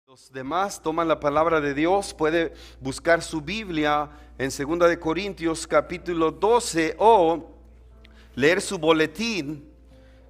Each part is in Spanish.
Los demás toman la palabra de Dios, puede buscar su Biblia en 2 de Corintios capítulo 12 o leer su boletín.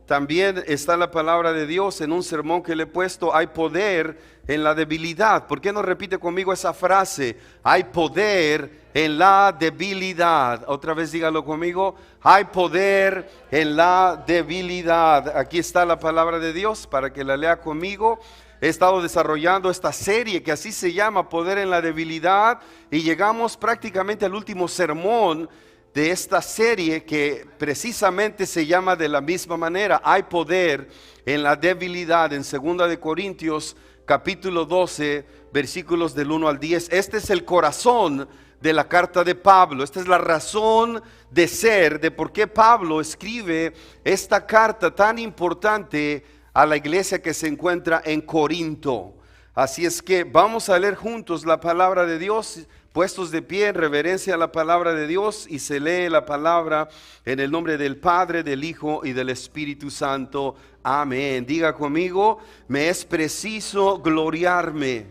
También está la palabra de Dios en un sermón que le he puesto: hay poder en la debilidad. ¿Por qué no repite conmigo esa frase? Hay poder en la debilidad. Otra vez dígalo conmigo: hay poder en la debilidad. Aquí está la palabra de Dios para que la lea conmigo. He estado desarrollando esta serie que así se llama, Poder en la Debilidad, y llegamos prácticamente al último sermón de esta serie, que precisamente se llama de la misma manera: hay poder en la debilidad, en 2 de Corintios capítulo 12 versículos del 1 al 10. Este es el corazón de la carta de Pablo. Esta es la razón de ser, de por qué Pablo escribe esta carta tan importante a la iglesia que se encuentra en Corinto. Así es que vamos a leer juntos la palabra de Dios, puestos de pie en reverencia a la palabra de Dios, y se lee la palabra en el nombre del Padre, del Hijo y del Espíritu Santo. Amén. Diga conmigo: me es preciso gloriarme,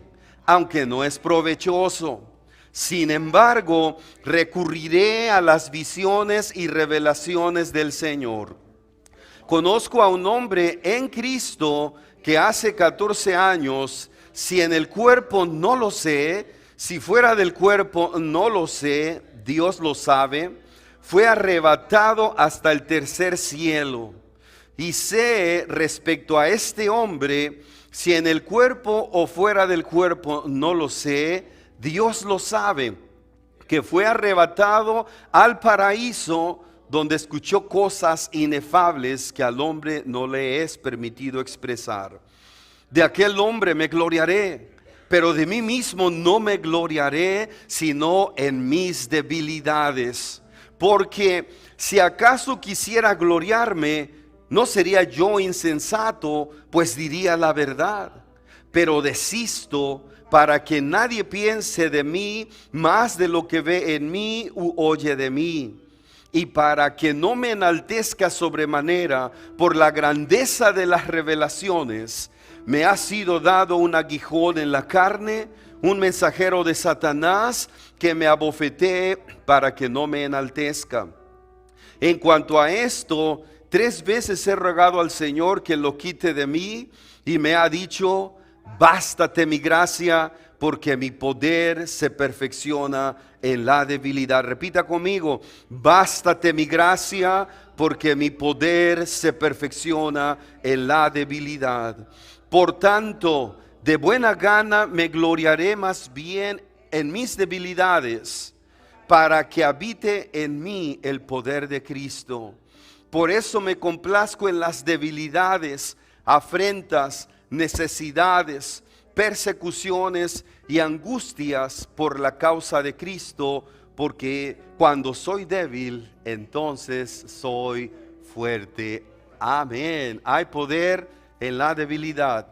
aunque no es provechoso. Sin embargo, recurriré a las visiones y revelaciones del Señor. Conozco a un hombre en Cristo que hace 14 años, si en el cuerpo no lo sé, si fuera del cuerpo no lo sé, Dios lo sabe, fue arrebatado hasta el tercer cielo. Y sé respecto a este hombre, si en el cuerpo o fuera del cuerpo no lo sé, Dios lo sabe, que fue arrebatado al paraíso, donde escuchó cosas inefables que al hombre no le es permitido expresar. De aquel hombre me gloriaré, pero de mí mismo no me gloriaré, sino en mis debilidades. Porque si acaso quisiera gloriarme, no sería yo insensato, pues diría la verdad. Pero desisto, para que nadie piense de mí más de lo que ve en mí u oye de mí. Y para que no me enaltezca sobremanera por la grandeza de las revelaciones, me ha sido dado un aguijón en la carne, un mensajero de Satanás que me abofetee para que no me enaltezca. En cuanto a esto, 3 veces he rogado al Señor que lo quite de mí, y me ha dicho: bástate mi gracia, porque mi poder se perfecciona en la debilidad. Repita conmigo: bástate mi gracia, porque mi poder se perfecciona en la debilidad. Por tanto, de buena gana me gloriaré más bien en mis debilidades, para que habite en mí el poder de Cristo. Por eso me complazco en las debilidades, afrentas, necesidades, persecuciones y angustias por la causa de Cristo, porque cuando soy débil, entonces soy fuerte. Amén. Hay poder en la debilidad.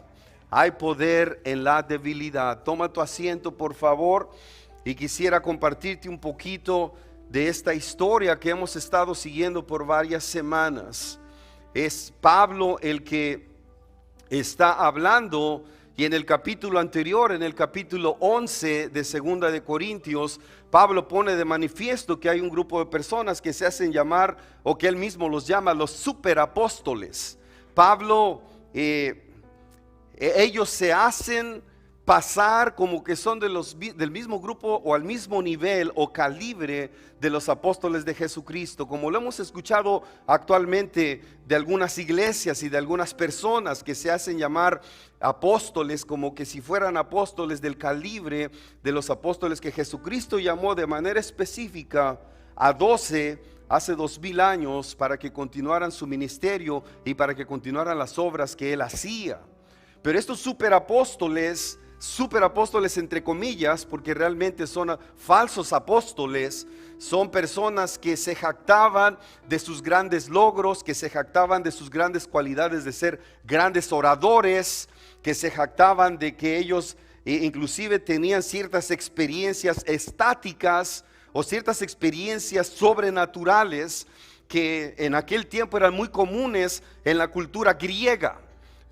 Hay poder en la debilidad. Toma tu asiento, por favor, y quisiera compartirte un poquito de esta historia que hemos estado siguiendo por varias semanas. Es Pablo el que está hablando, y en el capítulo anterior, en el capítulo 11 de 2 de Corintios, Pablo pone de manifiesto que hay un grupo de personas que se hacen llamar, o que él mismo los llama, los superapóstoles. Pablo, ellos se hacen pasar como que son del mismo grupo o al mismo nivel o calibre de los apóstoles de Jesucristo, como lo hemos escuchado actualmente de algunas iglesias y de algunas personas que se hacen llamar apóstoles, como que si fueran apóstoles del calibre de los apóstoles que Jesucristo llamó de manera específica a 12 hace 2000 años para que continuaran su ministerio y para que continuaran las obras que él hacía. Pero estos superapóstoles entre comillas, porque realmente son falsos apóstoles, son personas que se jactaban de sus grandes logros, que se jactaban de sus grandes cualidades de ser grandes oradores, que se jactaban de que ellos inclusive tenían ciertas experiencias estáticas o ciertas experiencias sobrenaturales que en aquel tiempo eran muy comunes en la cultura griega.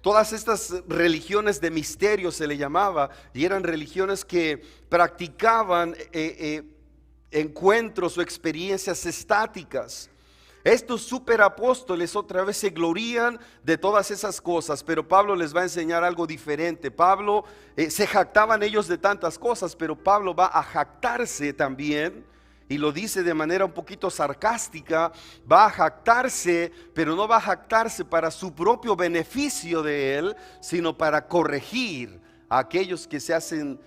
Todas estas religiones de misterio se le llamaba, y eran religiones que practicaban encuentros o experiencias estáticas. Estos superapóstoles otra vez se glorían de todas esas cosas, pero Pablo les va a enseñar algo diferente. Pablo, se jactaban ellos de tantas cosas, pero Pablo va a jactarse también, y lo dice de manera un poquito sarcástica. Va a jactarse, pero no va a jactarse para su propio beneficio de él, sino para corregir a aquellos que se hacen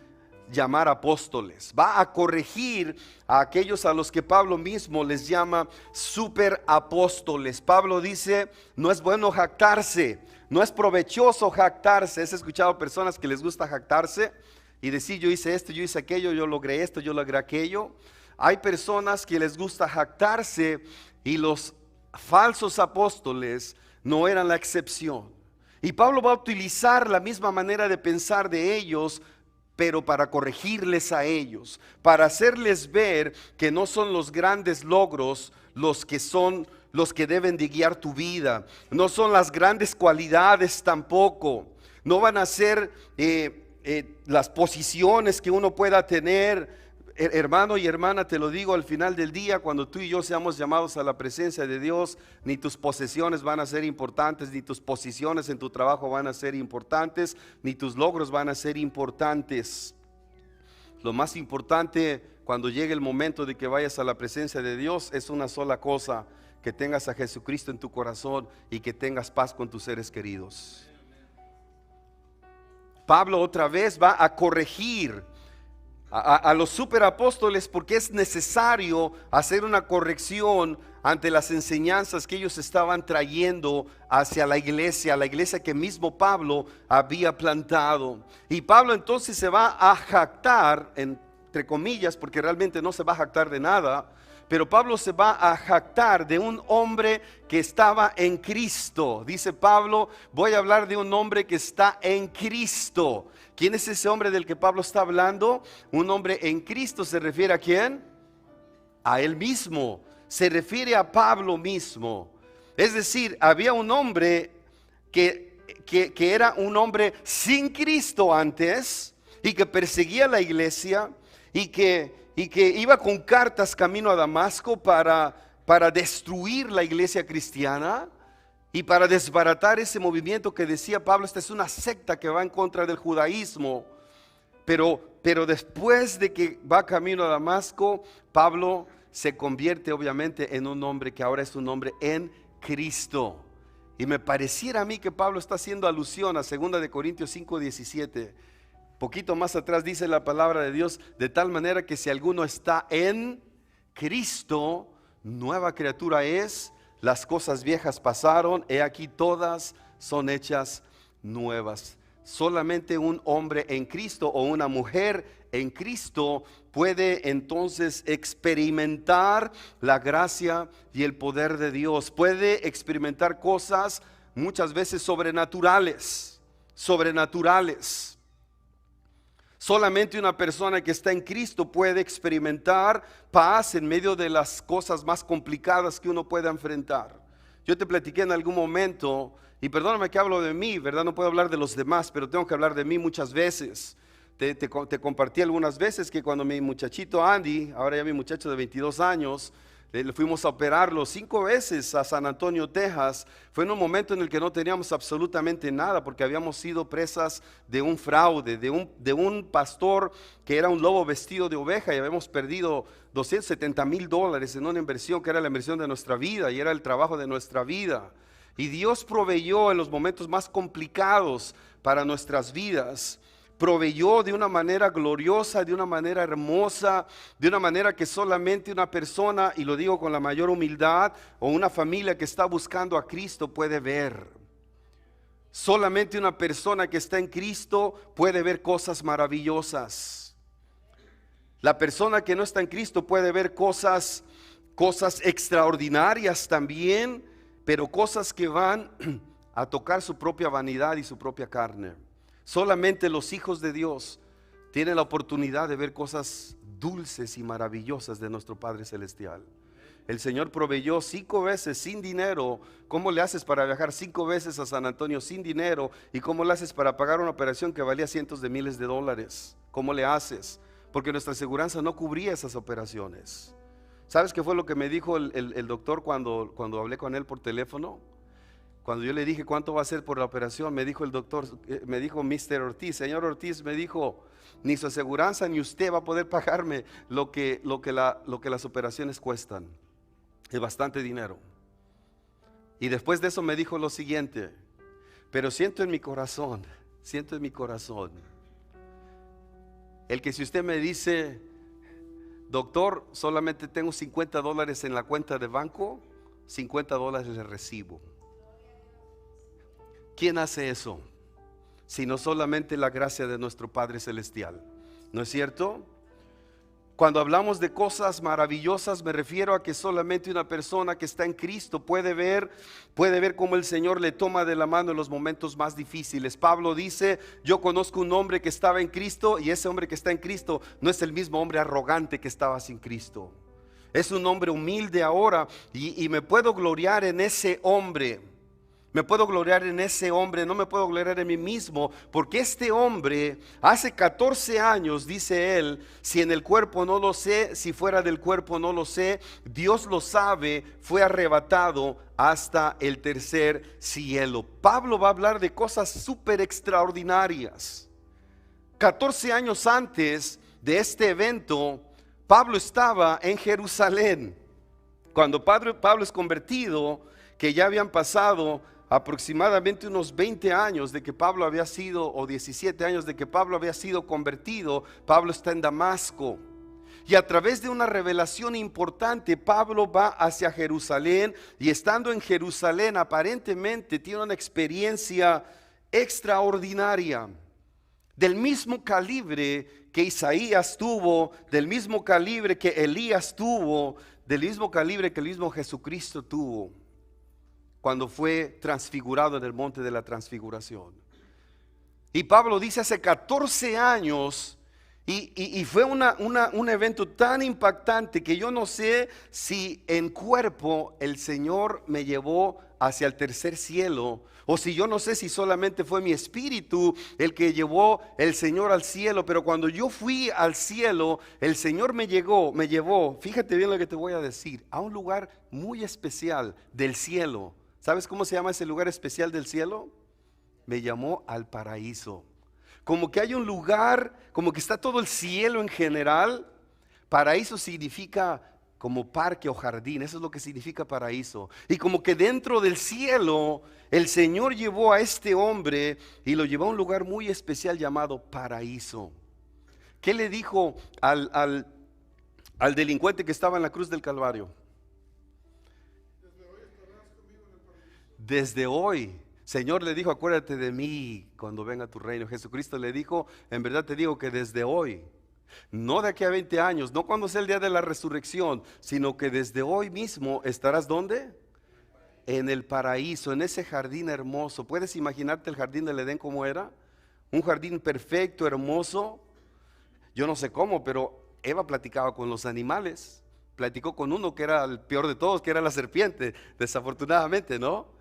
llamar apóstoles. Va a corregir a aquellos a los que Pablo mismo les llama superapóstoles. Pablo dice: no es bueno jactarse, no es provechoso jactarse. ¿Has escuchado personas que les gusta jactarse y decir: yo hice esto, yo hice aquello, yo logré esto, yo logré aquello? Hay personas que les gusta jactarse, y los falsos apóstoles no eran la excepción. Y Pablo va a utilizar la misma manera de pensar de ellos, pero para corregirles a ellos, para hacerles ver que no son los grandes logros los que deben de guiar tu vida, no son las grandes cualidades tampoco, no van a ser las posiciones que uno pueda tener. Hermano y hermana, te lo digo, al final del día, cuando tú y yo seamos llamados a la presencia de Dios, ni tus posesiones van a ser importantes, ni tus posiciones en tu trabajo van a ser importantes, ni tus logros van a ser importantes. Lo más importante cuando llegue el momento de que vayas a la presencia de Dios es una sola cosa: que tengas a Jesucristo en tu corazón y que tengas paz con tus seres queridos. Pablo otra vez va a corregir a los superapóstoles, porque es necesario hacer una corrección ante las enseñanzas que ellos estaban trayendo hacia la iglesia que mismo Pablo había plantado. Y Pablo entonces se va a jactar, entre comillas, porque realmente no se va a jactar de nada, pero Pablo se va a jactar de un hombre que estaba en Cristo. Dice Pablo: voy a hablar de un hombre que está en Cristo. ¿Quién es ese hombre del que Pablo está hablando? Un hombre en Cristo se refiere ¿a quién? A él mismo. Se refiere a Pablo mismo. Es decir, había un hombre que era un hombre sin Cristo antes, y que perseguía la iglesia, y que iba con cartas camino a Damasco para destruir la iglesia cristiana y para desbaratar ese movimiento que decía Pablo: esta es una secta que va en contra del judaísmo. Pero después de que va camino a Damasco, Pablo se convierte obviamente en un hombre que ahora es un hombre en Cristo. Y me pareciera a mí que Pablo está haciendo alusión a 2 de Corintios 5:17. Poquito más atrás dice la palabra de Dios: de tal manera que si alguno está en Cristo, nueva criatura es, las cosas viejas pasaron, he aquí todas son hechas nuevas. Solamente un hombre en Cristo o una mujer en Cristo puede entonces experimentar la gracia y el poder de Dios. Puede experimentar cosas muchas veces sobrenaturales. Solamente una persona que está en Cristo puede experimentar paz en medio de las cosas más complicadas que uno pueda enfrentar. Yo te platiqué en algún momento, y perdóname que hablo de mí, ¿verdad? No puedo hablar de los demás, pero tengo que hablar de mí muchas veces. Te compartí algunas veces que cuando mi muchachito Andy, ahora ya mi muchacho de 22 años, le fuimos a operarlo 5 veces a San Antonio, Texas. Fue en un momento en el que no teníamos absolutamente nada, porque habíamos sido presas de un fraude, de un pastor que era un lobo vestido de oveja, y habíamos perdido $270,000 en una inversión que era la inversión de nuestra vida y era el trabajo de nuestra vida. Y Dios proveyó en los momentos más complicados para nuestras vidas. Proveyó de una manera gloriosa, de una manera hermosa, de una manera que solamente una persona, y lo digo con la mayor humildad, o una familia que está buscando a Cristo puede ver. Solamente una persona que está en Cristo puede ver cosas maravillosas. La persona que no está en Cristo puede ver cosas extraordinarias también, pero cosas que van a tocar su propia vanidad y su propia carne. Solamente los hijos de Dios tienen la oportunidad de ver cosas dulces y maravillosas de nuestro Padre Celestial. el Señor proveyó 5 veces sin dinero. ¿Cómo le haces para viajar 5 veces a San Antonio sin dinero? ¿Y cómo le haces para pagar una operación que valía cientos de miles de dólares? ¿Cómo le haces? Porque nuestra aseguranza no cubría esas operaciones. ¿Sabes qué fue lo que me dijo el doctor cuando hablé con él por teléfono? Cuando yo le dije cuánto va a ser por la operación, me dijo el doctor, me dijo Mr. Ortiz, señor Ortiz, me dijo, ni su aseguranza ni usted va a poder pagarme lo que las operaciones cuestan. Es bastante dinero. Y después de eso me dijo lo siguiente, pero siento en mi corazón, el que si usted me dice, doctor, solamente tengo $50 en la cuenta de banco, $50 le recibo. ¿Quién hace eso? Sino solamente la gracia de nuestro Padre Celestial. ¿No es cierto? Cuando hablamos de cosas maravillosas, me refiero a que solamente una persona que está en Cristo puede ver cómo el Señor le toma de la mano en los momentos más difíciles. Pablo dice, yo conozco un hombre que estaba en Cristo, y ese hombre que está en Cristo no es el mismo hombre arrogante que estaba sin Cristo. Es un hombre humilde ahora, y me puedo gloriar en ese hombre. Me puedo gloriar en ese hombre, no me puedo gloriar en mí mismo, porque este hombre hace 14 años, dice él, si en el cuerpo no lo sé, si fuera del cuerpo no lo sé, Dios lo sabe, fue arrebatado hasta el tercer cielo. Pablo va a hablar de cosas súper extraordinarias. 14 años antes de este evento, Pablo estaba en Jerusalén. Cuando Pablo es convertido, que ya habían pasado aproximadamente unos 20 años de que Pablo había sido, o 17 años de que Pablo había sido convertido, Pablo está en Damasco. Y a través de una revelación importante, Pablo va hacia Jerusalén, y estando en Jerusalén aparentemente tiene una experiencia extraordinaria, del mismo calibre que Isaías tuvo, del mismo calibre que Elías tuvo, del mismo calibre que el mismo Jesucristo tuvo cuando fue transfigurado en el monte de la transfiguración. Y Pablo dice hace 14 años, y fue un evento tan impactante que yo no sé si en cuerpo el Señor me llevó hacia el tercer cielo, o si yo no sé si solamente fue mi espíritu el que llevó el Señor al cielo. Pero cuando yo fui al cielo, el Señor me llevó, fíjate bien lo que te voy a decir, a un lugar muy especial del cielo. ¿Sabes cómo se llama ese lugar especial del cielo? Me llamó al paraíso. Como que hay un lugar, como que está todo el cielo en general. Paraíso significa como parque o jardín, eso es lo que significa paraíso. Y como que dentro del cielo, el Señor llevó a este hombre y lo llevó a un lugar muy especial llamado paraíso. ¿Qué le dijo al delincuente que estaba en la cruz del Calvario? Desde hoy, Señor le dijo, acuérdate de mí cuando venga tu reino. Jesucristo le dijo, en verdad te digo que desde hoy, no de aquí a 20 años, no cuando sea el día de la resurrección, sino que desde hoy mismo estarás ¿dónde? En el paraíso, en ese jardín hermoso. ¿Puedes imaginarte el jardín del Edén cómo era? Un jardín perfecto, hermoso. Yo no sé cómo, pero Eva platicaba con los animales. Platicó con uno que era el peor de todos, que era la serpiente, desafortunadamente, ¿no?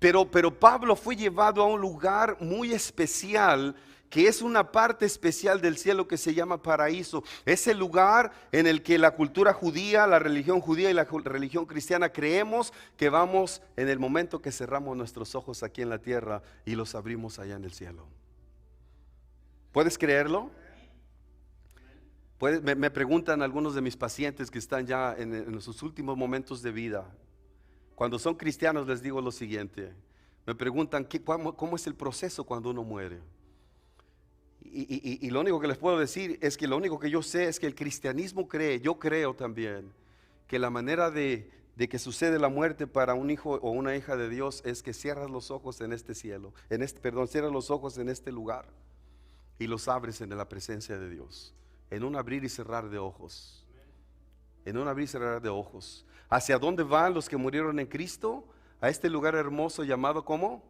Pero Pablo fue llevado a un lugar muy especial, que es una parte especial del cielo que se llama paraíso. Es el lugar en el que la cultura judía, la religión judía y la religión cristiana creemos que vamos en el momento que cerramos nuestros ojos aquí en la tierra y los abrimos allá en el cielo. ¿Puedes creerlo? Me preguntan algunos de mis pacientes que están ya en sus últimos momentos de vida. Cuando son cristianos les digo lo siguiente. Me preguntan cómo es el proceso cuando uno muere. Y lo único que les puedo decir es que lo único que yo sé es que el cristianismo cree, yo creo también, que la manera de que sucede la muerte para un hijo o una hija de Dios es que cierras los ojos en este cielo, cierras los ojos en este lugar y los abres en la presencia de Dios, en un abrir y cerrar de ojos. En un abrir y cerrar de ojos. ¿Hacia dónde van los que murieron en Cristo? A este lugar hermoso llamado ¿cómo?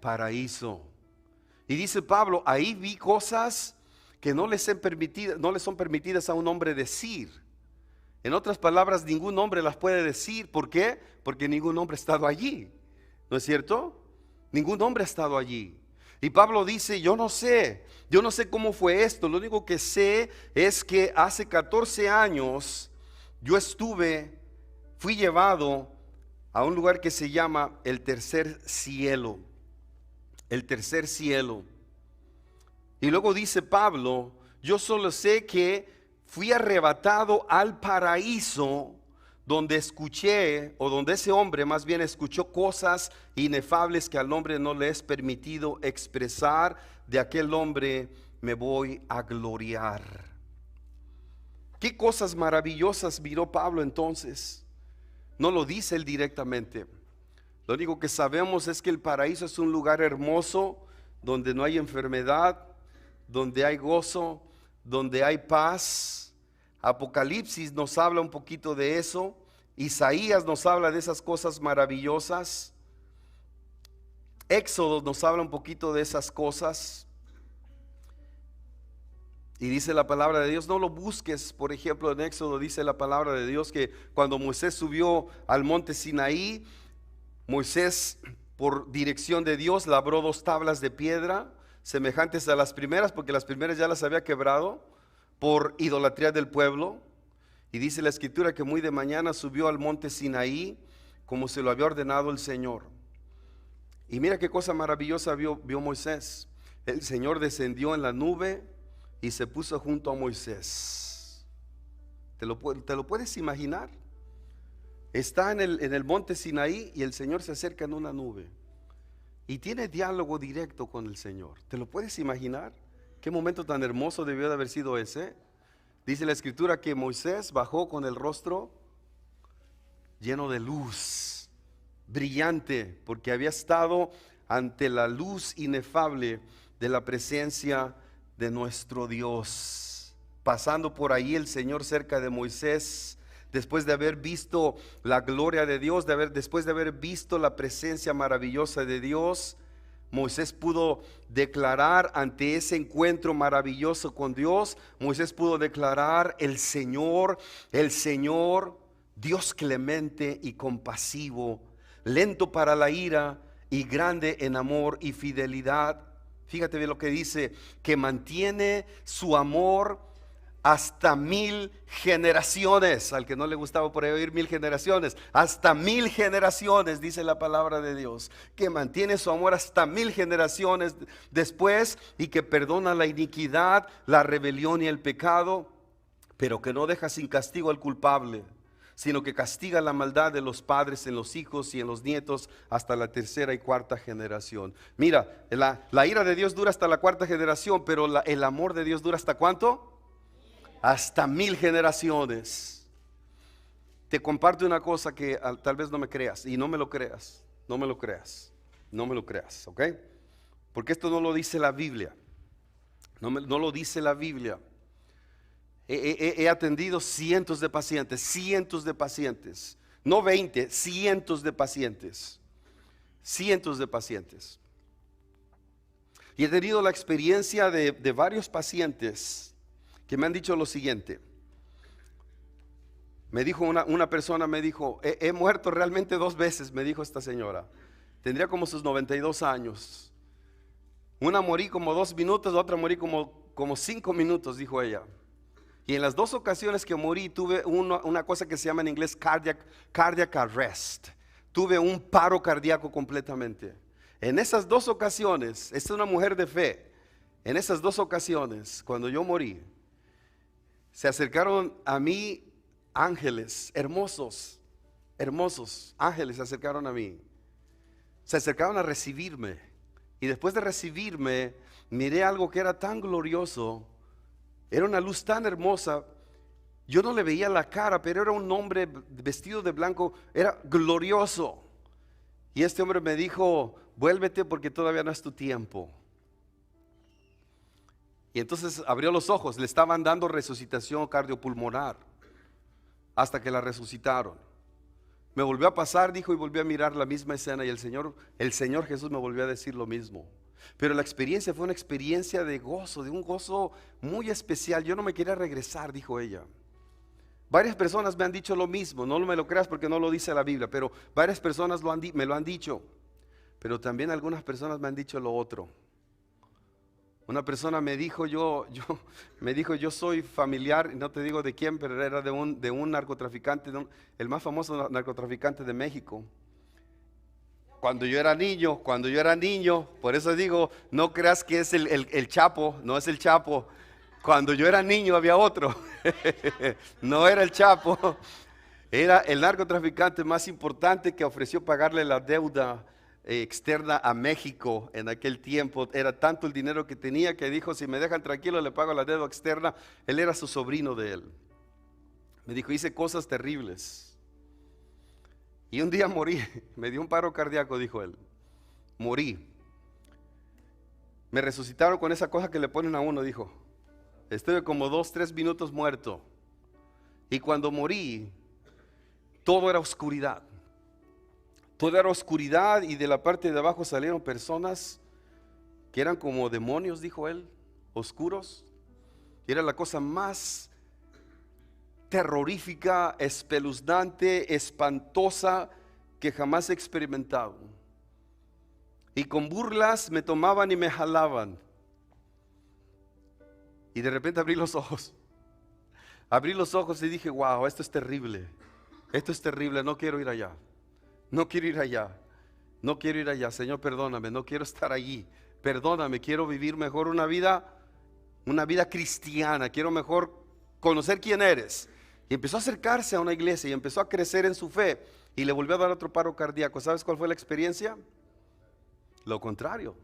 Paraíso. Y dice Pablo, ahí vi cosas que no le son permitidas a un hombre decir. En otras palabras, ningún hombre las puede decir. ¿Por qué? Porque ningún hombre ha estado allí. ¿No es cierto? Ningún hombre ha estado allí. Y Pablo dice, yo no sé cómo fue esto. Lo único que sé es que hace 14 años yo fui llevado a un lugar que se llama el tercer cielo. El tercer cielo. Y luego dice Pablo, yo solo sé que fui arrebatado al paraíso, donde escuché, o donde ese hombre más bien escuchó cosas inefables que al hombre no le es permitido expresar. De aquel hombre me voy a gloriar. ¿Qué cosas maravillosas miró Pablo entonces? No lo dice él directamente. Lo único que sabemos es que el paraíso es un lugar hermoso, donde no hay enfermedad, donde hay gozo, donde hay paz. Apocalipsis nos habla un poquito de eso. Isaías nos habla de esas cosas maravillosas. Éxodo nos habla un poquito de esas cosas. Y dice la palabra de Dios, no lo busques. Por ejemplo, en Éxodo dice la palabra de Dios que cuando Moisés subió al monte Sinaí, Moisés, por dirección de Dios, labró 2 tablas de piedra semejantes a las primeras, porque las primeras ya las había quebrado por idolatría del pueblo. Y dice la escritura que muy de mañana subió al monte Sinaí, como se lo había ordenado el Señor. Y mira qué cosa maravillosa vio Moisés. El Señor descendió en la nube y se puso junto a Moisés. ¿Te lo puedes imaginar? Está en el monte Sinaí y el Señor se acerca en una nube y tiene diálogo directo con el Señor. ¿Te lo puedes imaginar? Qué momento tan hermoso debió de haber sido ese. Dice la escritura que Moisés bajó con el rostro lleno de luz, brillante, porque había estado ante la luz inefable de la presencia de nuestro Dios. Pasando por ahí el Señor cerca de Moisés, después de haber visto la gloria de Dios, después de haber visto la presencia maravillosa de Dios, Moisés pudo declarar ante ese encuentro maravilloso con Dios, Moisés pudo declarar: el Señor, Dios clemente y compasivo, lento para la ira y grande en amor y fidelidad. Fíjate bien lo que dice, que mantiene su amor hasta 1000 generaciones. Al que no le gustaba por ahí oír 1000 generaciones, hasta 1000 generaciones, dice la palabra de Dios, que mantiene su amor hasta 1000 generaciones después, y que perdona la iniquidad, la rebelión y el pecado, pero que no deja sin castigo al culpable, sino que castiga la maldad de los padres en los hijos y en los nietos hasta la 3ª y 4ª generación. Mira, la ira de Dios dura hasta la 4ª generación, pero el amor de Dios dura ¿hasta cuánto? Hasta 1000 generaciones. Te comparto una cosa que tal vez no me creas, y no me lo creas, ¿ok? Porque esto no lo dice la Biblia, no lo dice la Biblia. He atendido cientos de pacientes, no 20, cientos de pacientes. Y he tenido la experiencia de varios pacientes que me han dicho lo siguiente. Me dijo una persona, me dijo, he muerto realmente 2 veces, me dijo esta señora. Tendría como sus 92 años. Una morí como 2 minutos, la otra morí como 5 minutos, dijo ella. Y en las 2 ocasiones que morí tuve una cosa que se llama en inglés cardiac arrest. Tuve un paro cardíaco completamente. En esas 2 ocasiones, esta es una mujer de fe. En esas 2 ocasiones, cuando yo morí, se acercaron a mí ángeles hermosos, ángeles se acercaron a mí. Se acercaron a recibirme. Y después de recibirme, miré algo que era tan glorioso. Era una luz tan hermosa. Yo no le veía la cara, pero era un hombre vestido de blanco, era glorioso. Y este hombre me dijo: vuélvete porque todavía no es tu tiempo. Y entonces abrió los ojos, le estaban dando resucitación cardiopulmonar hasta que la resucitaron. Me volvió a pasar, dijo, y volví a mirar la misma escena, y el Señor Jesús me volvió a decir lo mismo. Pero la experiencia fue una experiencia de gozo, de un gozo muy especial. Yo no me quería regresar, dijo ella. Varias personas me han dicho lo mismo, no me lo creas porque no lo dice la Biblia, pero varias personas me lo han dicho. Pero también algunas personas me han dicho lo otro. Una persona me dijo, yo soy familiar, no te digo de quién, pero era de un narcotraficante, el más famoso narcotraficante de México. Cuando yo era niño, por eso digo, no creas que es el Chapo, no es el Chapo. Cuando yo era niño había otro, no era el Chapo, era el narcotraficante más importante que ofreció pagarle la deuda externa a México en aquel tiempo. Era tanto el dinero que tenía que dijo, si me dejan tranquilo le pago la deuda externa. Él era su sobrino de él. Me dijo, hice cosas terribles. Y un día morí, me dio un paro cardíaco, dijo él. Morí. Me resucitaron con esa cosa que le ponen a uno, dijo. Estuve como 2-3 minutos muerto. Y cuando morí, todo era oscuridad. Todo era oscuridad y de la parte de abajo salieron personas que eran como demonios, dijo él, oscuros. Y era la cosa más terrorífica, espeluznante, espantosa que jamás he experimentado. Y con burlas me tomaban y me jalaban. Y de repente abrí los ojos. Abrí los ojos y dije, wow, esto es terrible. Esto es terrible, no quiero ir allá. No quiero ir allá. No quiero ir allá. Señor, perdóname, no quiero estar allí. Perdóname, quiero vivir mejor una vida cristiana. Quiero mejor conocer quién eres. Y empezó a acercarse a una iglesia y empezó a crecer en su fe. Y le volvió a dar otro paro cardíaco. ¿Sabes cuál fue la experiencia? Lo contrario.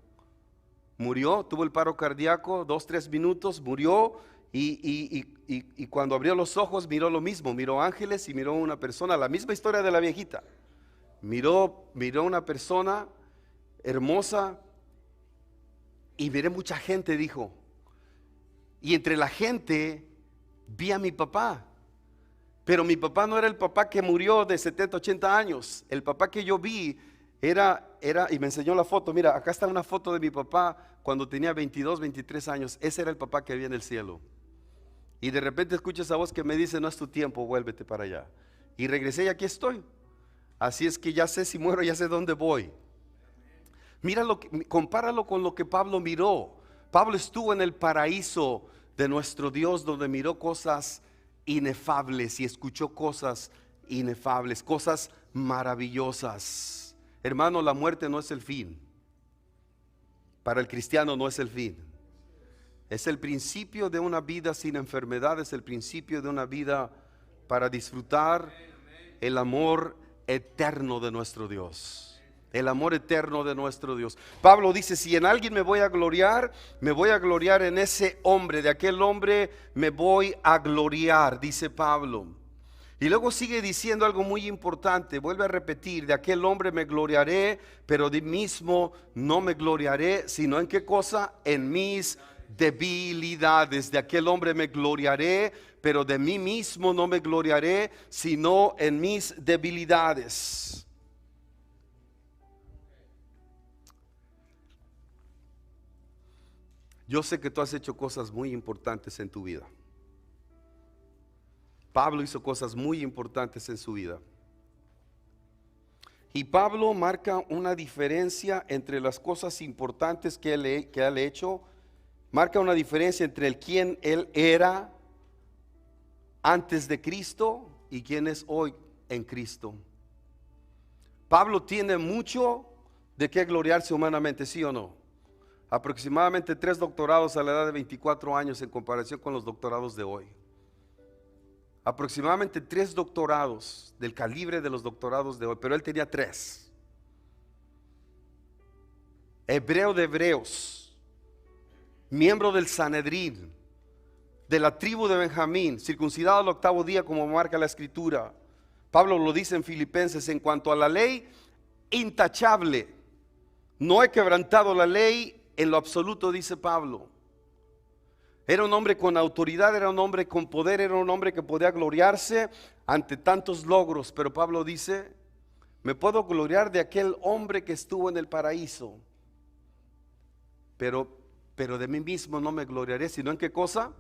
Murió, tuvo el paro cardíaco, 2-3 minutos, murió. Y cuando abrió los ojos miró lo mismo. Miró ángeles y miró una persona. La misma historia de la viejita. Miró una persona hermosa y miré mucha gente, dijo. Y entre la gente vi a mi papá. Pero mi papá no era el papá que murió de 70-80 años. El papá que yo vi era, y me enseñó la foto. Mira, acá está una foto de mi papá cuando tenía 22-23 años. Ese era el papá que había en el cielo. Y de repente escucho esa voz que me dice, no es tu tiempo, vuélvete para allá. Y regresé y aquí estoy. Así es que ya sé si muero, ya sé dónde voy. Míralo, compáralo con lo que Pablo miró. Pablo estuvo en el paraíso de nuestro Dios, donde miró cosas inefables y escuchó cosas inefables, cosas maravillosas. Hermano, la muerte no es el fin. Para el cristiano no es el fin. Es el principio de una vida sin enfermedades, el principio de una vida para disfrutar el amor eterno de nuestro Dios. El amor eterno de nuestro Dios. Pablo dice, si en alguien me voy a gloriar en ese hombre, de aquel hombre me voy a gloriar, dice Pablo. Y luego sigue diciendo algo muy importante, vuelve a repetir, de aquel hombre me gloriaré, pero de mí mismo no me gloriaré, sino en qué cosa, en mis debilidades. De aquel hombre me gloriaré, pero de mí mismo no me gloriaré, sino en mis debilidades. Yo sé que tú has hecho cosas muy importantes en tu vida. Pablo hizo cosas muy importantes en su vida. Y Pablo marca una diferencia entre las cosas importantes que él hecho. Marca una diferencia entre el quién él era antes de Cristo y quién es hoy en Cristo. Pablo tiene mucho de qué gloriarse humanamente, ¿sí o no? Aproximadamente 3 doctorados a la edad de 24 años en comparación con los doctorados de hoy. Aproximadamente 3 doctorados del calibre de los doctorados de hoy, pero él tenía 3. Hebreo de hebreos, miembro del Sanedrín, de la tribu de Benjamín, circuncidado al 8º día como marca la escritura. Pablo lo dice en Filipenses, en cuanto a la ley, intachable. No he quebrantado la ley en lo absoluto, dice Pablo. Era un hombre con autoridad, era un hombre con poder, era un hombre que podía gloriarse ante tantos logros. Pero Pablo dice, me puedo gloriar de aquel hombre que estuvo en el paraíso, pero de mí mismo no me gloriaré, sino en qué cosa,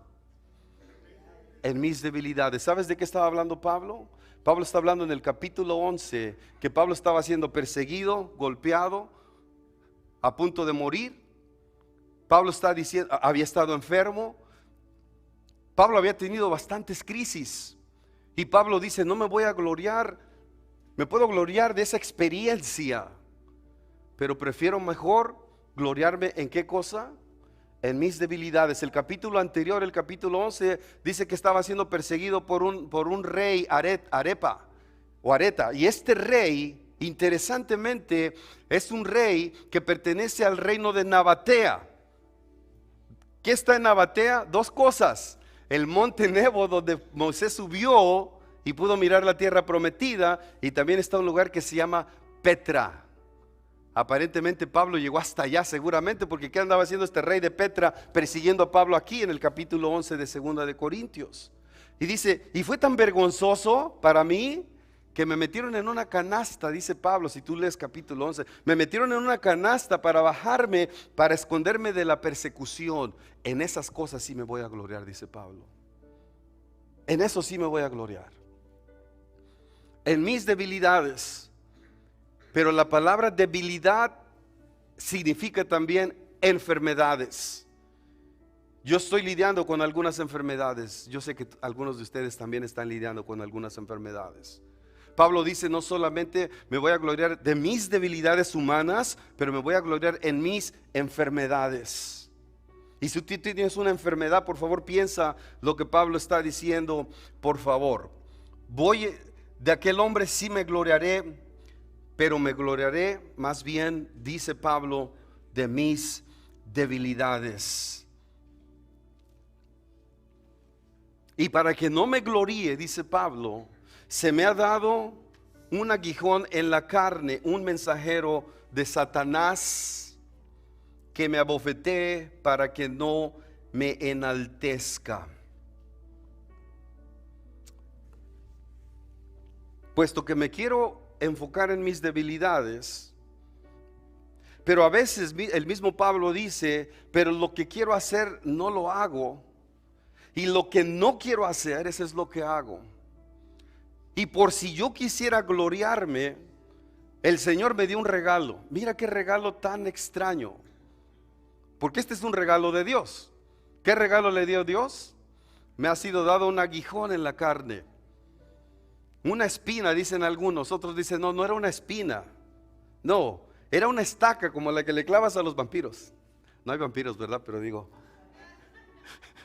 en mis debilidades. ¿Sabes de qué estaba hablando Pablo? Pablo está hablando en el capítulo 11 que Pablo estaba siendo perseguido, golpeado, a punto de morir. Pablo está diciendo, había estado enfermo. Pablo había tenido bastantes crisis. Y Pablo dice, no me voy a gloriar, me puedo gloriar de esa experiencia, pero prefiero mejor gloriarme en qué cosa, en mis debilidades. El capítulo anterior, el capítulo 11, dice que estaba siendo perseguido por un rey Areta. Y este rey, interesantemente, es un rey que pertenece al reino de Nabatea. ¿Qué está en Nabatea? Dos cosas: el monte Nebo, donde Moisés subió y pudo mirar la tierra prometida, y también está un lugar que se llama Petra. Aparentemente Pablo llegó hasta allá seguramente, porque ¿qué andaba haciendo este rey de Petra persiguiendo a Pablo aquí en el capítulo 11 de Segunda de Corintios? Y dice, y fue tan vergonzoso para mí que me metieron en una canasta, dice Pablo, si tú lees capítulo 11, me metieron en una canasta para bajarme, para esconderme de la persecución. En esas cosas sí me voy a gloriar, dice Pablo. En eso sí me voy a gloriar. En mis debilidades. Pero la palabra debilidad significa también enfermedades. Yo estoy lidiando con algunas enfermedades. Yo sé que algunos de ustedes también están lidiando con algunas enfermedades. Pablo dice, no solamente me voy a gloriar de mis debilidades humanas, pero me voy a gloriar en mis enfermedades. Y si tú tienes una enfermedad, por favor piensa lo que Pablo está diciendo, por favor. De aquel hombre sí me gloriaré, pero me gloriaré más bien, dice Pablo, de mis debilidades. Y para que no me gloríe, dice Pablo, se me ha dado un aguijón en la carne, un mensajero de Satanás que me abofetee para que no me enaltezca. Puesto que me quiero enfocar en mis debilidades, pero a veces el mismo Pablo dice, pero lo que quiero hacer no lo hago, y lo que no quiero hacer, eso es lo que hago. Y por si yo quisiera gloriarme, el Señor me dio un regalo. Mira qué regalo tan extraño, porque este es un regalo de Dios. ¿Qué regalo le dio Dios? Me ha sido dado un aguijón en la carne. Una espina, dicen algunos, otros dicen, no era una espina. No, era una estaca como la que le clavas a los vampiros. No hay vampiros, ¿verdad? Pero digo,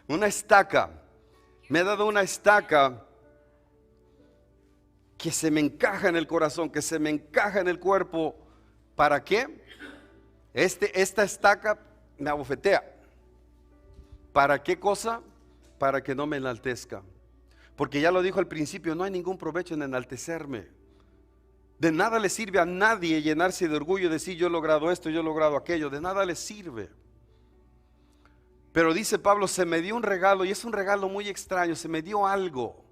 una estaca. Me ha dado una estaca que se me encaja en el corazón, que se me encaja en el cuerpo. ¿Para qué? Esta estaca me abofetea. ¿Para qué cosa? Para que no me enaltezca. Porque ya lo dijo al principio, no hay ningún provecho en enaltecerme. De nada le sirve a nadie llenarse de orgullo y decir yo he logrado esto, yo he logrado aquello. De nada le sirve. Pero dice Pablo, se me dio un regalo, y es un regalo muy extraño, se me dio algo.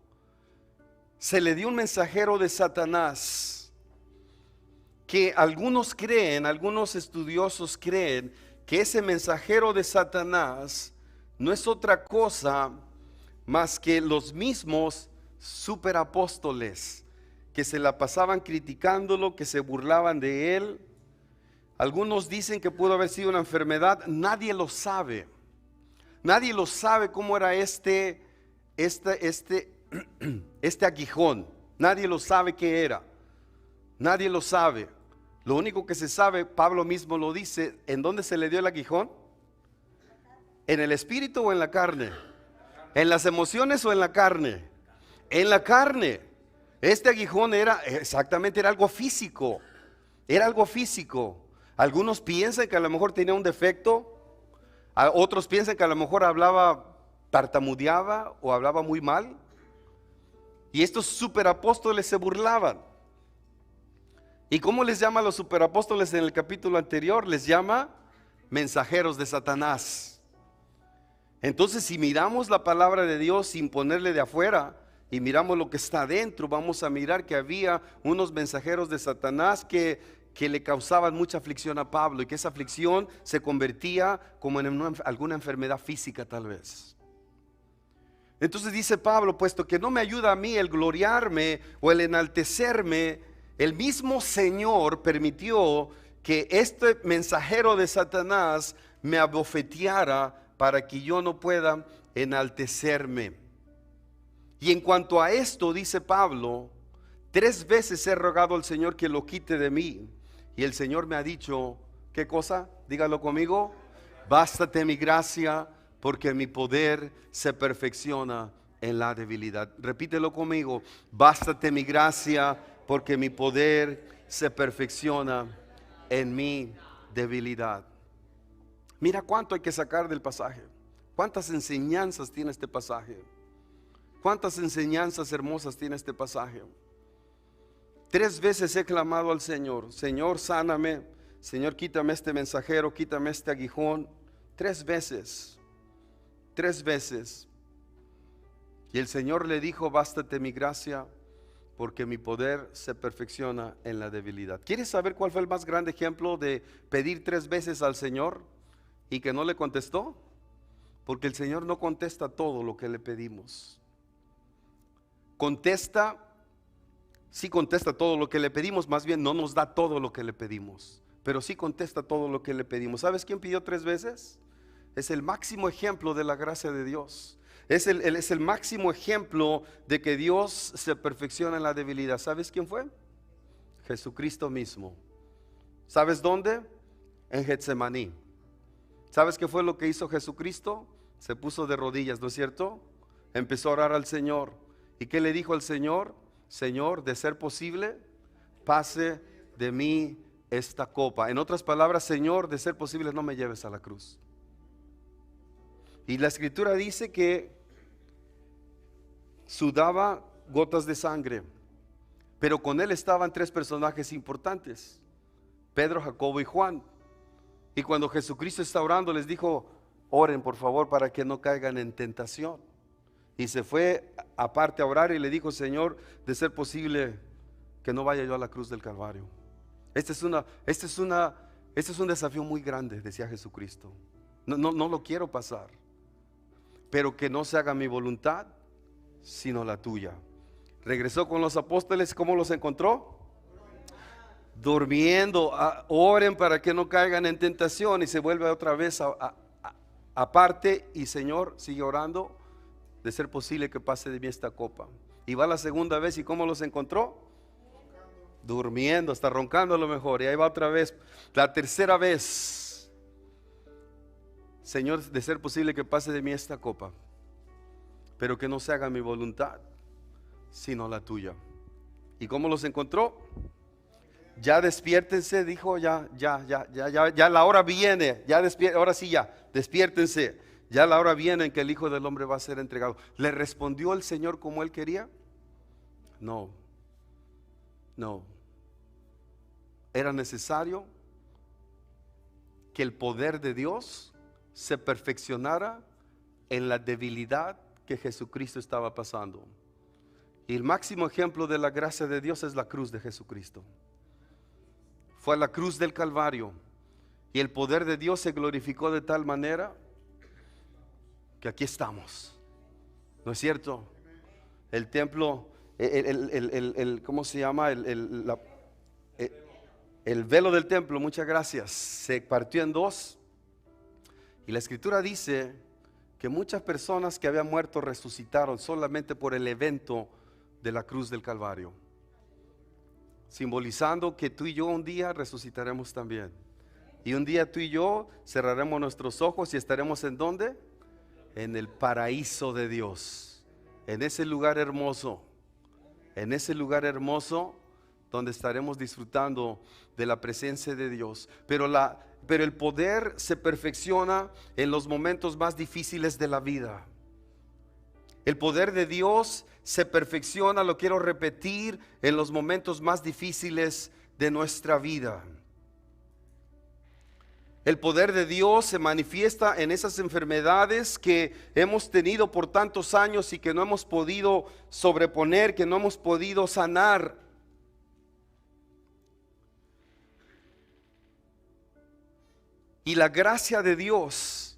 Se le dio un mensajero de Satanás, que algunos creen, algunos estudiosos creen, que ese mensajero de Satanás no es otra cosa más que los mismos superapóstoles que se la pasaban criticándolo, que se burlaban de él. Algunos dicen que pudo haber sido una enfermedad, nadie lo sabe. Nadie lo sabe cómo era este aguijón. Nadie lo sabe qué era. Nadie lo sabe. Lo único que se sabe, Pablo mismo lo dice, ¿en dónde se le dio el aguijón? ¿En el espíritu o en la carne? ¿En las emociones o en la carne? En la carne. Este aguijón era algo físico. Era algo físico. Algunos piensan que a lo mejor tenía un defecto. Otros piensan que a lo mejor tartamudeaba o hablaba muy mal. Y estos superapóstoles se burlaban. ¿Y cómo les llama a los superapóstoles en el capítulo anterior? Les llama mensajeros de Satanás. Entonces, si miramos la palabra de Dios sin ponerle de afuera y miramos lo que está adentro, vamos a mirar que había unos mensajeros de Satanás que le causaban mucha aflicción a Pablo, y que esa aflicción se convertía como en alguna enfermedad física tal vez. Entonces dice Pablo, puesto que no me ayuda a mí el gloriarme o el enaltecerme, el mismo Señor permitió que este mensajero de Satanás me abofeteara para que yo no pueda enaltecerme. Y en cuanto a esto, dice Pablo, 3 veces he rogado al Señor que lo quite de mí. Y el Señor me ha dicho, ¿qué cosa? Dígalo conmigo. Bástate mi gracia, porque mi poder se perfecciona en la debilidad. Repítelo conmigo. Bástate mi gracia, porque mi poder se perfecciona en mi debilidad. Mira cuánto hay que sacar del pasaje. Cuántas enseñanzas tiene este pasaje. Cuántas enseñanzas hermosas tiene este pasaje. 3 veces he clamado al Señor: Señor, sáname. Señor, quítame este mensajero, quítame este aguijón. 3 veces. 3 veces. Y el Señor le dijo: bástate mi gracia, porque mi poder se perfecciona en la debilidad. ¿Quieres saber cuál fue el más grande ejemplo de pedir 3 veces al Señor y que no le contestó? Porque el Señor no contesta todo lo que le pedimos. Sí contesta todo lo que le pedimos, más bien no nos da todo lo que le pedimos, pero sí contesta todo lo que le pedimos. ¿Sabes quién pidió 3 veces? Es el máximo ejemplo de la gracia de Dios. Es el máximo ejemplo de que Dios se perfecciona en la debilidad. ¿Sabes quién fue? Jesucristo mismo. ¿Sabes dónde? En Getsemaní. ¿Sabes qué fue lo que hizo Jesucristo? Se puso de rodillas, ¿no es cierto? Empezó a orar al Señor. ¿Y qué le dijo al Señor? Señor, de ser posible, pase de mí esta copa. En otras palabras, Señor, de ser posible, no me lleves a la cruz. Y la escritura dice que sudaba gotas de sangre, pero con él estaban 3 personajes importantes: Pedro, Jacobo y Juan. Y cuando Jesucristo está orando, les dijo: oren por favor para que no caigan en tentación. Y se fue aparte a orar y le dijo: Señor, de ser posible, que no vaya yo a la cruz del Calvario. Este es un desafío muy grande, decía Jesucristo. No lo quiero pasar, pero que no se haga mi voluntad, sino la tuya. Regresó con los apóstoles. ¿Cómo los encontró? Durmiendo. Oren para que no caigan en tentación. Y se vuelve otra vez aparte. Y Señor, sigue orando: de ser posible que pase de mí esta copa. Y va la segunda vez. ¿Y cómo los encontró? Durmiendo, hasta roncando a lo mejor. Y ahí va otra vez. La tercera vez: Señor, de ser posible que pase de mí esta copa, pero que no se haga mi voluntad, sino la tuya. ¿Y cómo los encontró? Ya despiértense, dijo. Ya la hora viene. Ahora sí, ya despiértense. Ya la hora viene en que el Hijo del Hombre va a ser entregado. ¿Le respondió el Señor como él quería? No. Era necesario que el poder de Dios se perfeccionara en la debilidad que Jesucristo estaba pasando. Y el máximo ejemplo de la gracia de Dios es la cruz de Jesucristo. Fue a la cruz del Calvario, y el poder de Dios se glorificó de tal manera que aquí estamos. ¿No es cierto? El templo, ¿cómo se llama? El velo del templo, muchas gracias, se partió en 2. Y la escritura dice que muchas personas que habían muerto resucitaron solamente por el evento de la cruz del Calvario, simbolizando que tú y yo un día resucitaremos también. Y un día tú y yo cerraremos nuestros ojos y estaremos ¿en dónde? En el paraíso de Dios, en ese lugar hermoso, donde estaremos disfrutando de la presencia de Dios. Pero el poder se perfecciona en los momentos más difíciles de la vida. El poder de Dios se perfecciona, lo quiero repetir, en los momentos más difíciles de nuestra vida. El poder de Dios se manifiesta en esas enfermedades que hemos tenido por tantos años y que no hemos podido sobreponer, que no hemos podido sanar. Y la gracia de Dios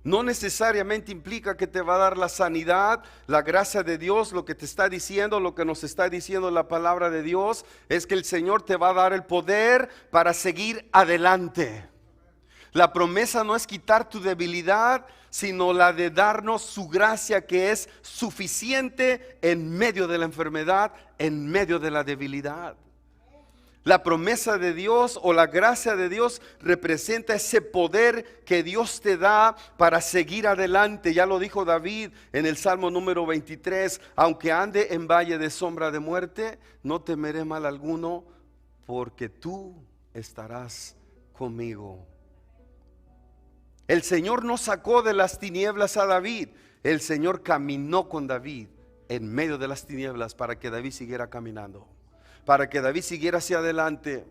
No necesariamente implica que te va a dar la sanidad. La gracia de Dios, lo que te está diciendo, lo que nos está diciendo la palabra de Dios, es que el Señor te va a dar el poder para seguir adelante. La promesa no es quitar tu debilidad, sino la de darnos su gracia, que es suficiente en medio de la enfermedad, en medio de la debilidad. La promesa de Dios o la gracia de Dios representa ese poder que Dios te da para seguir adelante. Ya lo dijo David en el Salmo número 23: aunque ande en valle de sombra de muerte, no temeré mal alguno, porque tú estarás conmigo. El Señor no sacó de las tinieblas a David. El Señor caminó con David en medio de las tinieblas para que David siguiera caminando, para que David siguiera hacia adelante.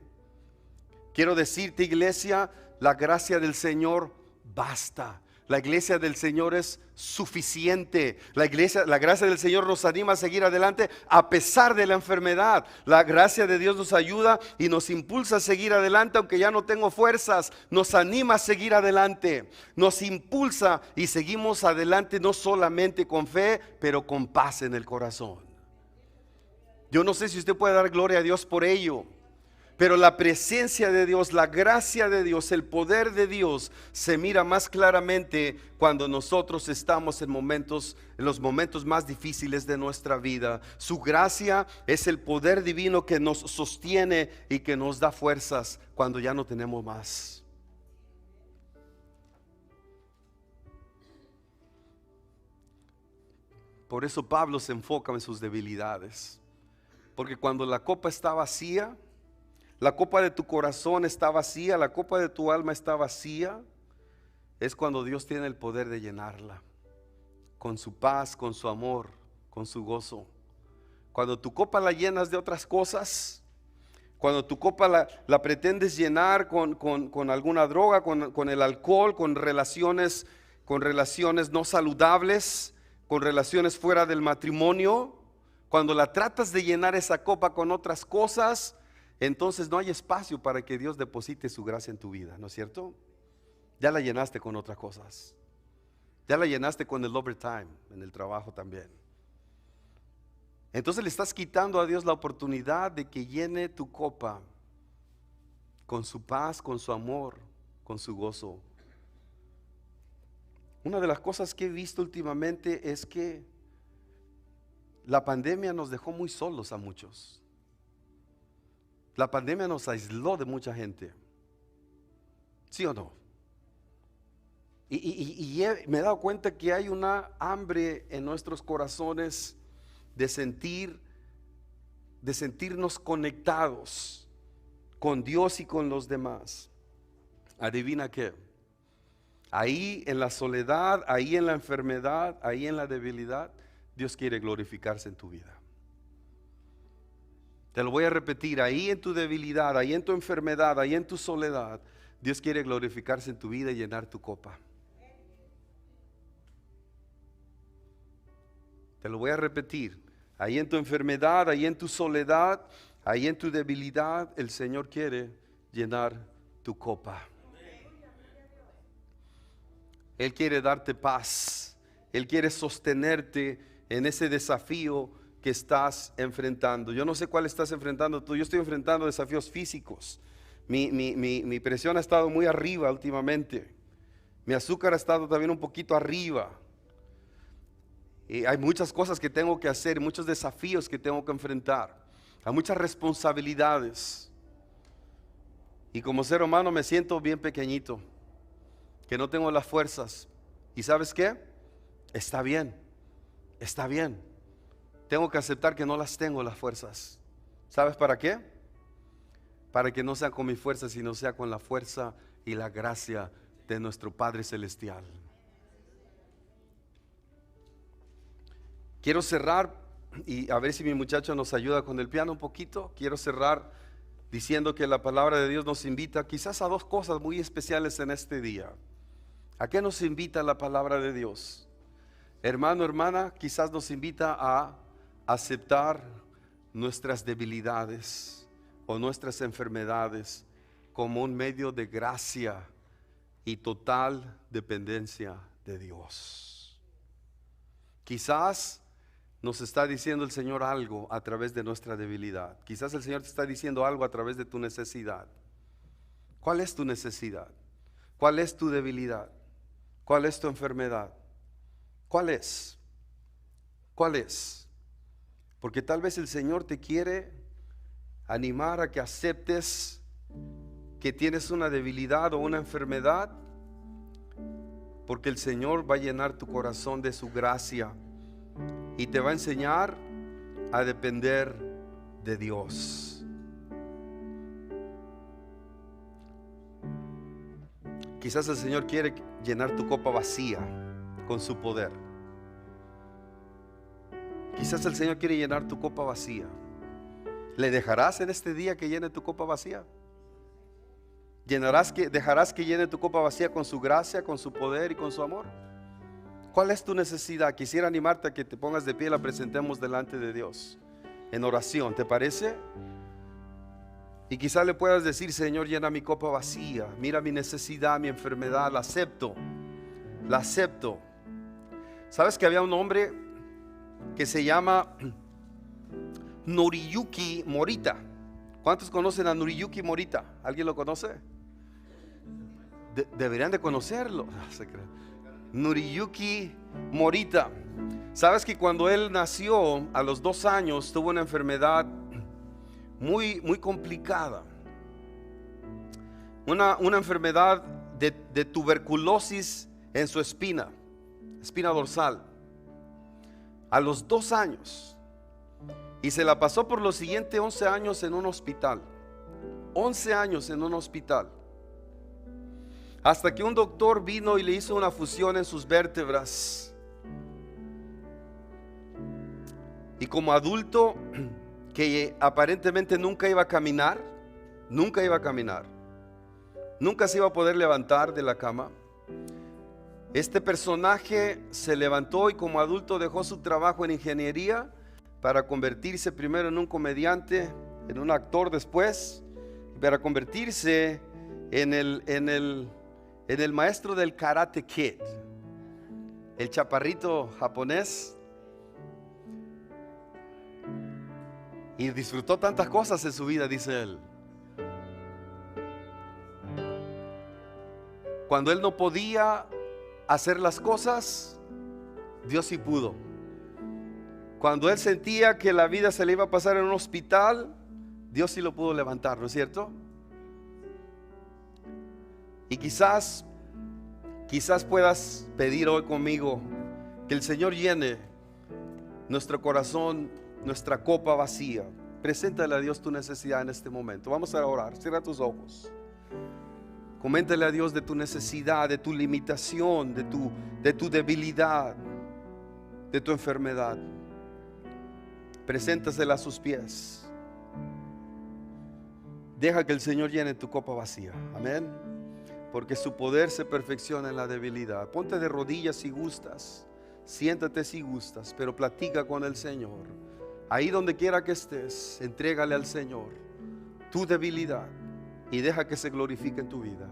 Quiero decirte, iglesia, la gracia del Señor basta. La iglesia del Señor es suficiente. La gracia del Señor nos anima a seguir adelante a pesar de la enfermedad. La gracia de Dios nos ayuda y nos impulsa a seguir adelante aunque ya no tengo fuerzas. Nos anima a seguir adelante. Nos impulsa y seguimos adelante no solamente con fe, pero con paz en el corazón. Yo no sé si usted puede dar gloria a Dios por ello, pero la presencia de Dios, la gracia de Dios, el poder de Dios se mira más claramente cuando nosotros estamos en los momentos más difíciles de nuestra vida. Su gracia es el poder divino que nos sostiene y que nos da fuerzas cuando ya no tenemos más. Por eso Pablo se enfoca en sus debilidades. Porque cuando la copa está vacía, la copa de tu corazón está vacía, la copa de tu alma está vacía, es cuando Dios tiene el poder de llenarla con su paz, con su amor, con su gozo. Cuando tu copa la llenas de otras cosas, cuando tu copa la pretendes llenar con alguna droga, con el alcohol, con relaciones no saludables, con relaciones fuera del matrimonio, cuando la tratas de llenar esa copa con otras cosas, entonces no hay espacio para que Dios deposite su gracia en tu vida, ¿no es cierto? Ya la llenaste con otras cosas. Ya la llenaste con el overtime, en el trabajo también. Entonces le estás quitando a Dios la oportunidad de que llene tu copa con su paz, con su amor, con su gozo. Una de las cosas que he visto últimamente es que la pandemia nos dejó muy solos a muchos. La pandemia nos aisló de mucha gente. ¿Sí o no? Me he dado cuenta que hay una hambre en nuestros corazones de sentirnos conectados con Dios y con los demás. Adivina qué. Ahí en la soledad, ahí en la enfermedad, ahí en la debilidad, Dios quiere glorificarse en tu vida. Te lo voy a repetir, ahí en tu debilidad, ahí en tu enfermedad, ahí en tu soledad, Dios quiere glorificarse en tu vida y llenar tu copa. Te lo voy a repetir, ahí en tu enfermedad, ahí en tu soledad, ahí en tu debilidad, el Señor quiere llenar tu copa. Él quiere darte paz, Él quiere sostenerte en ese desafío que estás enfrentando. Yo no sé cuál estás enfrentando tú. Yo estoy enfrentando desafíos físicos. Mi presión ha estado muy arriba últimamente. Mi azúcar ha estado también un poquito arriba. Y hay muchas cosas que tengo que hacer, muchos desafíos que tengo que enfrentar. Hay muchas responsabilidades. Y como ser humano me siento bien pequeñito, que no tengo las fuerzas. ¿Y sabes qué? Está bien, está bien. Tengo que aceptar que no las tengo las fuerzas. ¿Sabes para qué? Para que no sea con mi fuerza, sino sea con la fuerza y la gracia de nuestro Padre Celestial. Quiero cerrar, y a ver si mi muchacho nos ayuda con el piano un poquito. Quiero cerrar diciendo que la palabra de Dios nos invita quizás a dos cosas muy especiales en este día. ¿A qué nos invita la palabra de Dios? Hermano, hermana, quizás nos invita a aceptar nuestras debilidades o nuestras enfermedades como un medio de gracia y total dependencia de Dios. Quizás nos está diciendo el Señor algo a través de nuestra debilidad. Quizás el Señor te está diciendo algo a través de tu necesidad. ¿Cuál es tu necesidad? ¿Cuál es tu debilidad? ¿Cuál es tu enfermedad? ¿Cuál es? ¿Cuál es? Porque tal vez el Señor te quiere animar a que aceptes que tienes una debilidad o una enfermedad, porque el Señor va a llenar tu corazón de su gracia y te va a enseñar a depender de Dios. Quizás el Señor quiere llenar tu copa vacía con su poder. Quizás el Señor quiere llenar tu copa vacía. ¿Le dejarás en este día que llene tu copa vacía? ¿Dejarás que llene tu copa vacía con su gracia, con su poder y con su amor? ¿Cuál es tu necesidad? Quisiera animarte a que te pongas de pie y la presentemos delante de Dios en oración, ¿te parece? Y quizá le puedas decir: Señor, llena mi copa vacía, mira mi necesidad, mi enfermedad, la acepto, la acepto. ¿Sabes que había un hombre que se llama Noriyuki Morita? ¿Cuántos conocen a Noriyuki Morita? ¿Alguien lo conoce? Deberían de conocerlo. Noriyuki Morita. ¿Sabes que cuando él nació, a los 2 años, tuvo una enfermedad muy complicada? Una enfermedad de tuberculosis en su espina dorsal. A los 2 años. Y se la pasó por los siguientes 11 años en un hospital. 11 años en un hospital. Hasta que un doctor vino y le hizo una fusión en sus vértebras. Y como adulto que aparentemente nunca iba a caminar, nunca se iba a poder levantar de la cama, este personaje se levantó y como adulto dejó su trabajo en ingeniería para convertirse primero en un comediante, en un actor después, para convertirse en el maestro del Karate Kid, el chaparrito japonés. Y disfrutó tantas cosas en su vida, dice él. Cuando él no podía hacer las cosas, Dios sí pudo. Cuando él sentía que la vida se le iba a pasar en un hospital, Dios sí lo pudo levantar, ¿no es cierto? Y quizás puedas pedir hoy conmigo que el Señor llene nuestro corazón, nuestra copa vacía. Preséntale a Dios tu necesidad en este momento. Vamos a orar. Cierra tus ojos. Coméntale a Dios de tu necesidad, de tu limitación, de tu debilidad, de tu enfermedad. Preséntasela a sus pies. Deja que el Señor llene tu copa vacía. Amén. Porque su poder se perfecciona en la debilidad. Ponte de rodillas si gustas. Siéntate si gustas, pero platica con el Señor. Ahí donde quiera que estés, entrégale al Señor tu debilidad y deja que se glorifique en tu vida.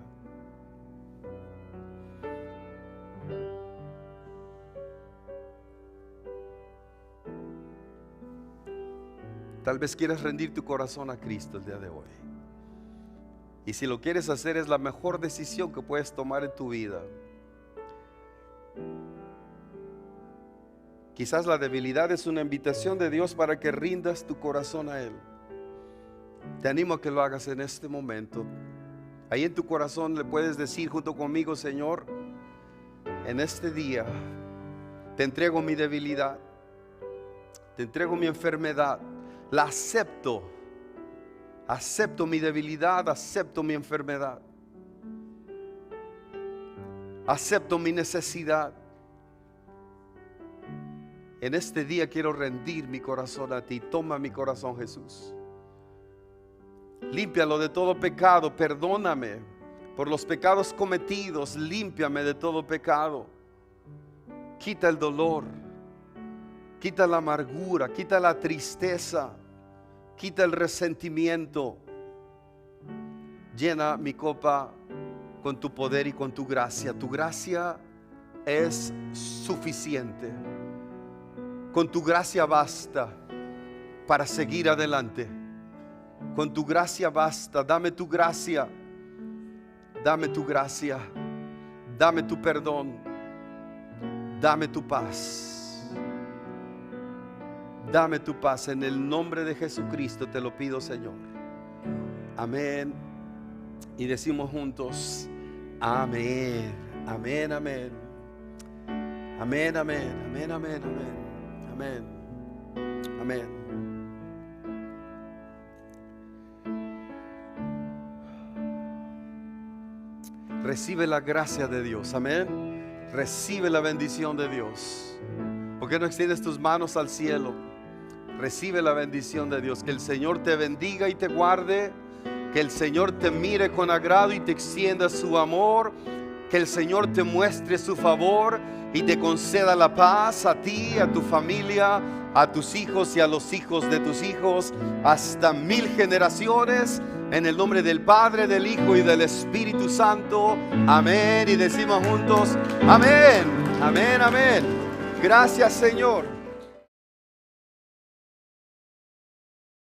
Tal vez quieras rendir tu corazón a Cristo el día de hoy. Y si lo quieres hacer, es la mejor decisión que puedes tomar en tu vida. Quizás la debilidad es una invitación de Dios para que rindas tu corazón a Él. Te animo a que lo hagas en este momento. Ahí en tu corazón le puedes decir junto conmigo: Señor, en este día te entrego mi debilidad, te entrego mi enfermedad, la acepto. Acepto mi debilidad, acepto mi enfermedad, acepto mi necesidad. En este día quiero rendir mi corazón a ti. Toma mi corazón, Jesús. Límpialo de todo pecado. Perdóname por los pecados cometidos. Límpiame de todo pecado. Quita el dolor. Quita la amargura. Quita la tristeza. Quita el resentimiento. Llena mi copa con tu poder y con tu gracia. Tu gracia es suficiente. Con tu gracia basta para seguir adelante. Con tu gracia basta. Dame tu gracia. Dame tu gracia. Dame tu perdón. Dame tu paz. Dame tu paz. En el nombre de Jesucristo te lo pido, Señor. Amén. Y decimos juntos: amén. Amén, amén. Amén, amén. Amén, amén, amén. Amén. Amén. Recibe la gracia de Dios. Amén. Recibe la bendición de Dios. ¿Por qué no extiendes tus manos al cielo? Recibe la bendición de Dios. Que el Señor te bendiga y te guarde. Que el Señor te mire con agrado y te extienda su amor. Que el Señor te muestre su favor y te conceda la paz a ti, a tu familia, a tus hijos y a los hijos de tus hijos, hasta 1000 generaciones. En el nombre del Padre, del Hijo y del Espíritu Santo. Amén. Y decimos juntos: amén, amén, amén. Gracias, Señor.